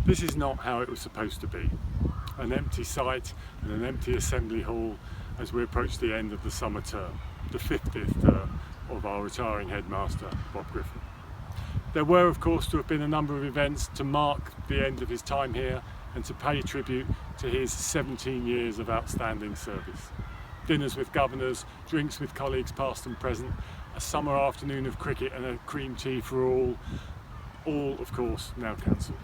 This is not how it was supposed to be. An empty site and an empty assembly hall as we approach the end of the summer term, the 50th term of our retiring headmaster, Bob Griffin. There were, of course, to have been a number of events to mark the end of his time here and to pay tribute to his 17 years of outstanding service. Dinners with governors, drinks with colleagues past and present, a summer afternoon of cricket and a cream tea for all of course now cancelled.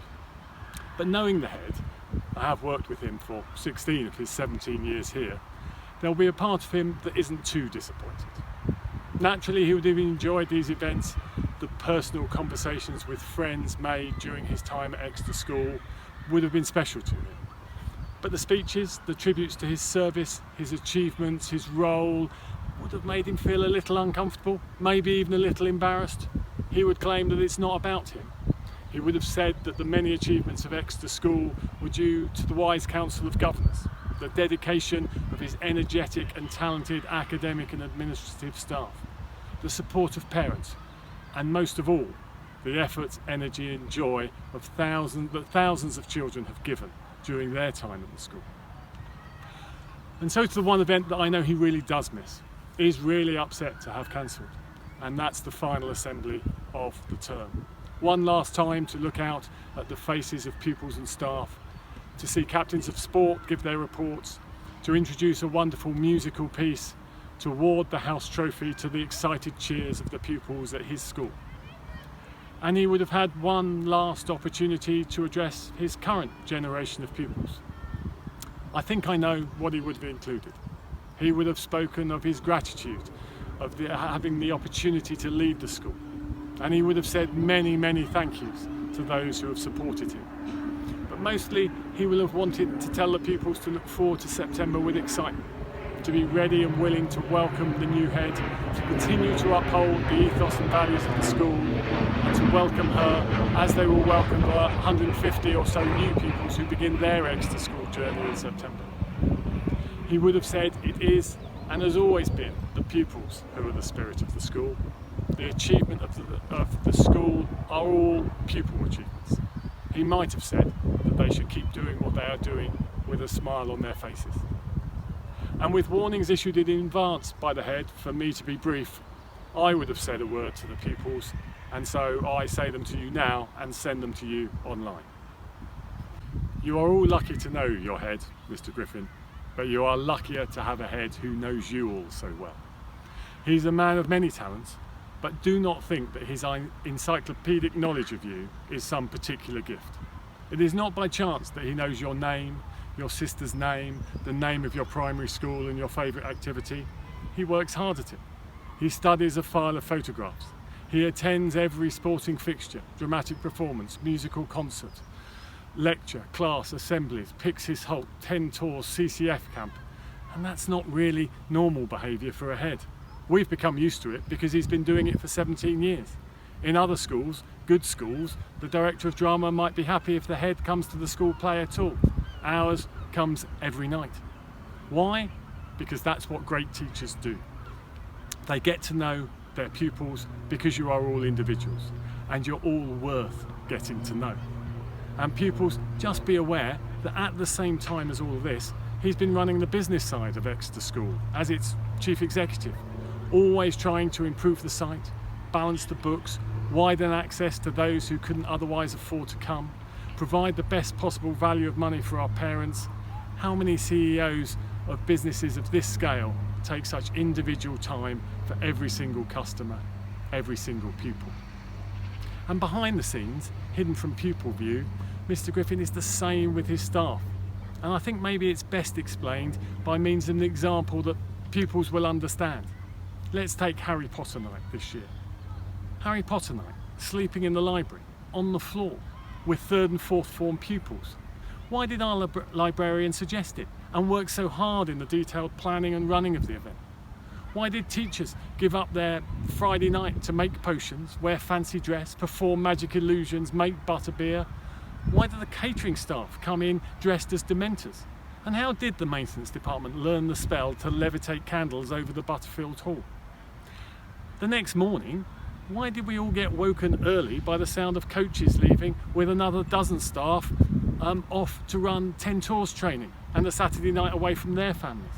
But knowing the head, I have worked with him for 16 of his 17 years here, there'll be a part of him that isn't too disappointed. Naturally, he would have enjoyed these events, the personal conversations with friends made during his time at Exeter School would have been special to him. But the speeches, the tributes to his service, his achievements, his role, would have made him feel a little uncomfortable, maybe even a little embarrassed. He would claim that it's not about him. He would have said that the many achievements of Exeter School were due to the wise council of governors, the dedication of his energetic and talented academic and administrative staff, the support of parents, and most of all, the effort, energy and joy of thousands of children have given during their time at the school. And so to the one event that I know he really does miss. He's really upset to have cancelled, and that's the final assembly of the term. One last time to look out at the faces of pupils and staff, to see captains of sport give their reports, to introduce a wonderful musical piece, to award the house trophy to the excited cheers of the pupils at his school. And he would have had one last opportunity to address his current generation of pupils. I think I know what he would have included. He would have spoken of his gratitude of having the opportunity to lead the school. And he would have said many, many thank yous to those who have supported him. But mostly, he will have wanted to tell the pupils to look forward to September with excitement, to be ready and willing to welcome the new head, to continue to uphold the ethos and values of the school, and to welcome her as they will welcome the 150 or so new pupils who begin their Exeter School journey in September. He would have said it is, and has always been, the pupils who are the spirit of the school. The achievement of the school are all pupil achievements. He might have said that they should keep doing what they are doing with a smile on their faces. And with warnings issued in advance by the head for me to be brief, I would have said a word to the pupils, and so I say them to you now and send them to you online. You are all lucky to know your head, Mr Griffin, but you are luckier to have a head who knows you all so well. He's a man of many talents, but do not think that his encyclopedic knowledge of you is some particular gift. It is not by chance that he knows your name, your sister's name, the name of your primary school and your favourite activity. He works hard at it. He studies a file of photographs. He attends every sporting fixture, dramatic performance, musical concert, lecture, class, assemblies, picks his halt, 10 tours, CCF camp. And that's not really normal behaviour for a head. We've become used to it because he's been doing it for 17 years. In other schools, good schools, the director of drama might be happy if the head comes to the school play at all. Ours comes every night. Why? Because that's what great teachers do. They get to know their pupils because you are all individuals and you're all worth getting to know. And pupils, just be aware that at the same time as all of this, he's been running the business side of Exeter School as its chief executive, always trying to improve the site, balance the books, widen access to those who couldn't otherwise afford to come, provide the best possible value of money for our parents. How many CEOs of businesses of this scale take such individual time for every single customer, every single pupil? And behind the scenes, hidden from pupil view, Mr Griffin is the same with his staff. And I think maybe it's best explained by means of an example that pupils will understand. Let's take Harry Potter night this year. Harry Potter night, sleeping in the library, on the floor, with 3rd and 4th form pupils. Why did our librarian suggest it and work so hard in the detailed planning and running of the event? Why did teachers give up their Friday night to make potions, wear fancy dress, perform magic illusions, make butterbeer? Why did the catering staff come in dressed as Dementors? And how did the maintenance department learn the spell to levitate candles over the Butterfield Hall? The next morning, why did we all get woken early by the sound of coaches leaving with another dozen staff off to run 10 tours training and a Saturday night away from their families?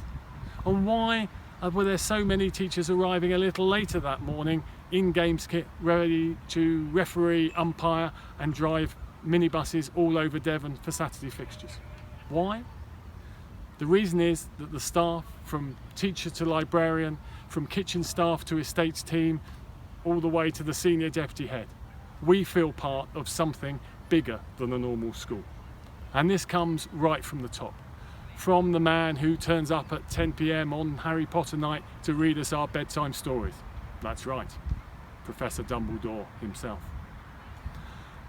And why were there so many teachers arriving a little later that morning in games kit, ready to referee, umpire and drive minibuses all over Devon for Saturday fixtures? Why? The reason is that the staff, from teacher to librarian, from kitchen staff to estates team, all the way to the senior deputy head, we feel part of something bigger than a normal school. And this comes right from the top. From the man who turns up at 10 PM on Harry Potter night to read us our bedtime stories. That's right, Professor Dumbledore himself.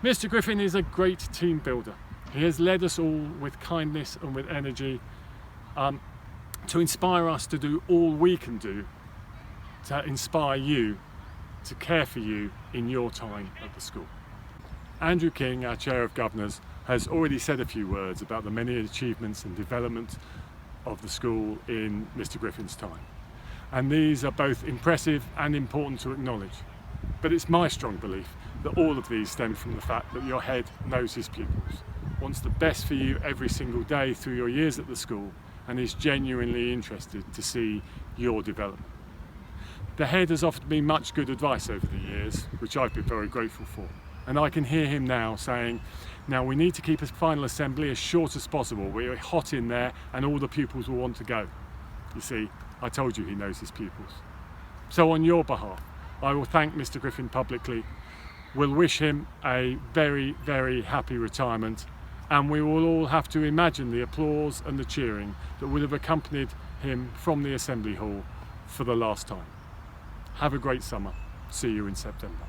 Mr Griffin is a great team builder. He has led us all with kindness and with energy to inspire us to do all we can do to inspire you, to care for you in your time at the school. Andrew King, our Chair of Governors, has already said a few words about the many achievements and development of the school in Mr Griffin's time. And these are both impressive and important to acknowledge. But it's my strong belief that all of these stem from the fact that your head knows his pupils, wants the best for you every single day through your years at the school, and is genuinely interested to see your development. The head has offered me much good advice over the years, which I've been very grateful for. And I can hear him now saying, now we need to keep a final assembly as short as possible. We're hot in there and all the pupils will want to go. You see, I told you he knows his pupils. So on your behalf, I will thank Mr Griffin publicly. We'll wish him a very, very happy retirement, and we will all have to imagine the applause and the cheering that would have accompanied him from the Assembly Hall for the last time. Have a great summer. See you in September.